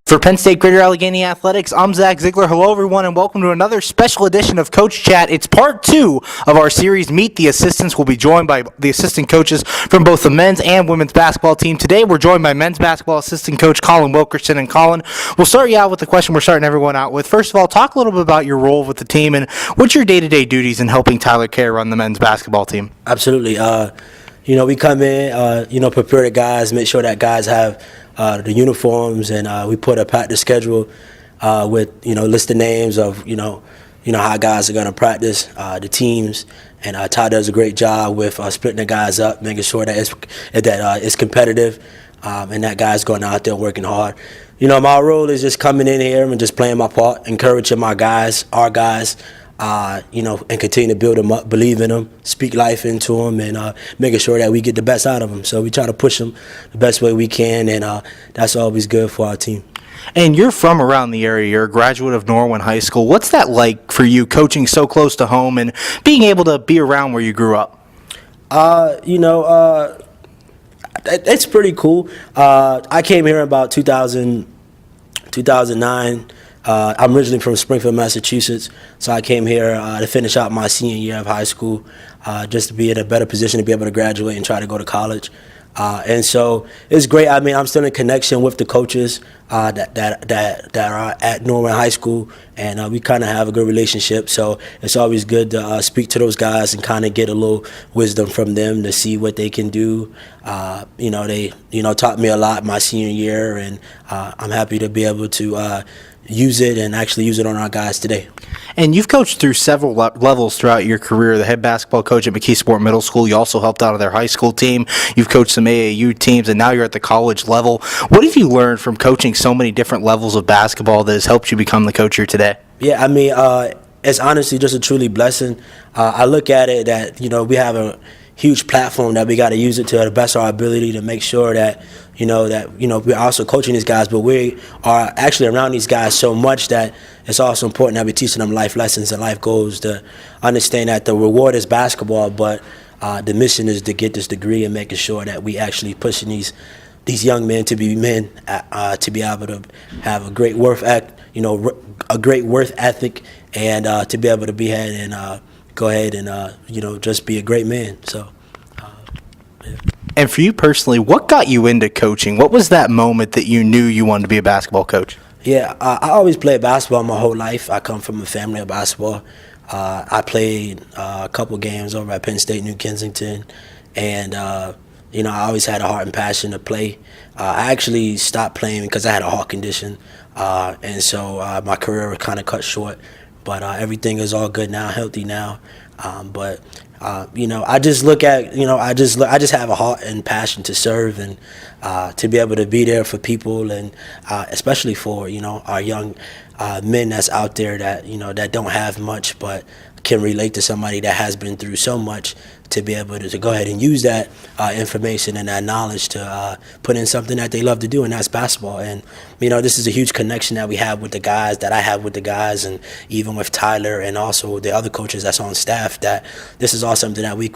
For Penn State Greater Allegheny Athletics, I'm Zach Ziegler. Hello, everyone, and welcome to another special edition of Coach Chat. It's part 2 of our series, Meet the Assistants. We'll be joined by the assistant coaches from both the men's and women's basketball team. Today, we're joined by men's basketball assistant coach Colin Wilkerson. And Colin, we'll start you out with the question we're starting everyone out with. First of all, talk a little bit about your role with the team and what's your day-to-day duties in helping Tyler Kerr run the men's basketball team? Absolutely. We come in, prepare the guys, make sure that guys have the uniforms, and we put a practice schedule with, list of names of, how guys are going to practice, the teams. And Ty does a great job with splitting the guys up, making sure that it's competitive, and that guy's going out there working hard. My role is just coming in here and just playing my part, encouraging our guys, and continue to build them up, believe in them, speak life into them, and making sure that we get the best out of them. So we try to push them the best way we can, and that's always good for our team. And you're from around the area. You're a graduate of Norwin High School. What's that like for you, coaching so close to home and being able to be around where you grew up? It's pretty cool. I came here in about 2009. I'm originally from Springfield, Massachusetts, so I came here to finish out my senior year of high school, just to be in a better position to be able to graduate and try to go to college. And so it's great. I mean, I'm still in connection with the coaches that are at Norwin High School, and we kind of have a good relationship. So it's always good to speak to those guys and kind of get a little wisdom from them to see what they can do. They taught me a lot my senior year, and I'm happy to be able to use it and actually use it on our guys today. And you've coached through several levels throughout your career. The head basketball coach at McKeesport Middle School. You also helped out of their high school team. You've coached some AAU teams, and now you're at the college level. What have you learned from coaching so many different levels of basketball that has helped you become the coach here today? Yeah, I mean, it's honestly just a truly blessing. I look at it that, we have a huge platform that we got to use it to the best of our ability to make sure that we're also coaching these guys, but we are actually around these guys so much that it's also important that we're teaching them life lessons and life goals to understand that the reward is basketball, but the mission is to get this degree and making sure that we actually pushing these young men to be men, to be able to have a great worth ethic, and to be able to be ahead and go ahead and just be a great man. So. Yeah. And for you personally, what got you into coaching? What was that moment that you knew you wanted to be a basketball coach? Yeah, I always played basketball my whole life. I come from a family of basketball. I played a couple games over at Penn State, New Kensington, and I always had a heart and passion to play. I actually stopped playing because I had a heart condition, and so my career was kind of cut short. But everything is all good now, healthy now. I just look at, I just have a heart and passion to serve and to be able to be there for people, and especially for, our young men that's out there that, that don't have much but can relate to somebody that has been through so much, to be able to go ahead and use that information and that knowledge to put in something that they love to do, and that's basketball. And, this is a huge connection that we have with the guys, that I have with the guys, and even with Tyler and also the other coaches that's on staff, that this is all something that we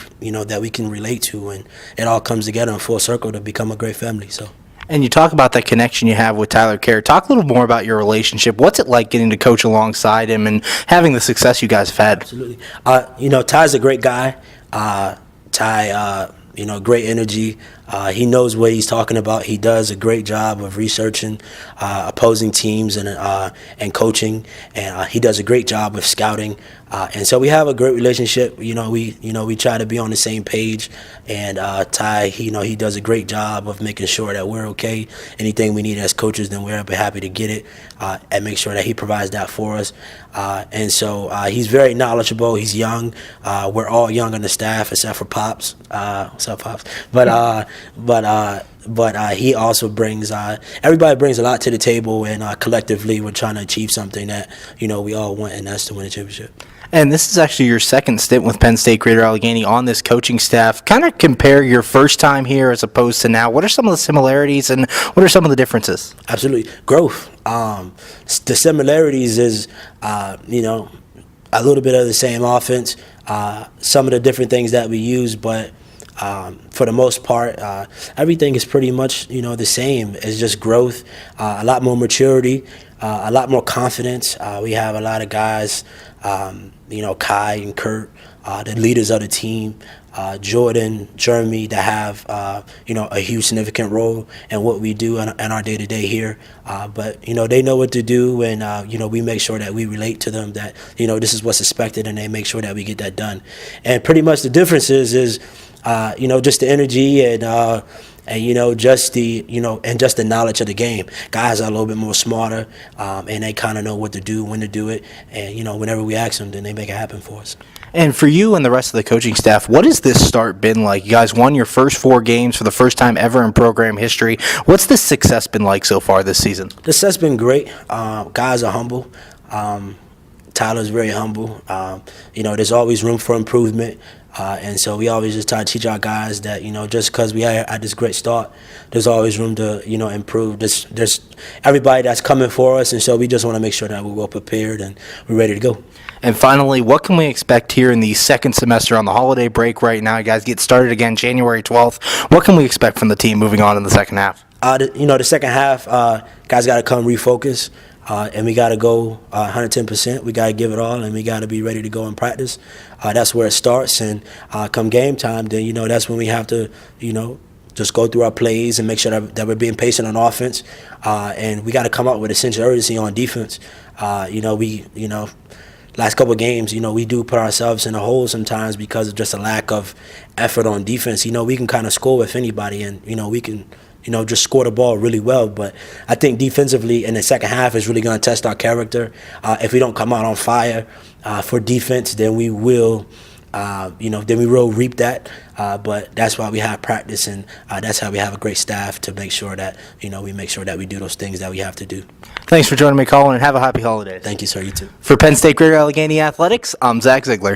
can relate to, and it all comes together in full circle to become a great family. So. And you talk about that connection you have with Tyler Kerr. Talk a little more about your relationship. What's it like getting to coach alongside him and having the success you guys have had? Absolutely. Ty's a great guy. Ty, great energy. He knows what he's talking about. He does a great job of researching opposing teams and coaching, and he does a great job of scouting. And so we have a great relationship. We try to be on the same page. And Ty, he does a great job of making sure that we're okay. Anything we need as coaches, then we're happy to get it, and make sure that he provides that for us. And so he's very knowledgeable. He's young. We're all young on the staff except for Pops. What's up, Pops? But he also brings everybody brings a lot to the table, and collectively we're trying to achieve something that we all want, and that's to win a championship. And this is actually your second stint with Penn State Greater Allegheny on this coaching staff. Kind of compare your first time here as opposed to now. What are some of the similarities and what are some of the differences? Absolutely. Growth. The similarities is, a little bit of the same offense, some of the different things that we use, but For the most part, everything is pretty much, the same. It's just growth, a lot more maturity, a lot more confidence. We have a lot of guys, Kai and Kurt, the leaders of the team, Jordan, Jeremy, that have, a huge significant role in what we do in our day-to-day here. But, they know what to do, and, we make sure that we relate to them, that, this is what's expected, and they make sure that we get that done. And pretty much the difference is just the energy and just the knowledge of the game. Guys are a little bit more smarter, and they kind of know what to do, when to do it, and whenever we ask them, then they make it happen for us. And for you and the rest of the coaching staff, what has this start been like? You guys won your first 4 games for the first time ever in program history. What's this success been like so far this season? The success been great. Guys are humble. Tyler's very humble. There's always room for improvement. And so we always just try to teach our guys that, just because we had this great start, there's always room to, improve. There's everybody that's coming for us, and so we just want to make sure that we're well prepared and we're ready to go. And finally, what can we expect here in the second semester on the holiday break right now? You guys get started again January 12th. What can we expect from the team moving on in the second half? The second half, guys got to come refocus. And we got to go 110%. We got to give it all, and we got to be ready to go in practice. That's where it starts. And come game time, then, that's when we have to, just go through our plays and make sure that we're being patient on offense. And we got to come up with a sense of urgency on defense. Last couple of games, we do put ourselves in a hole sometimes because of just a lack of effort on defense. We can kind of score with anybody, and, we can just score the ball really well. But I think defensively in the second half is really going to test our character. If we don't come out on fire for defense, then we will, reap that. But that's why we have practice, and that's how we have a great staff to make sure that, we make sure that we do those things that we have to do. Thanks for joining me, Colin, and have a happy holiday. Thank you, sir. You too. For Penn State Greater Allegheny Athletics, I'm Zach Ziegler.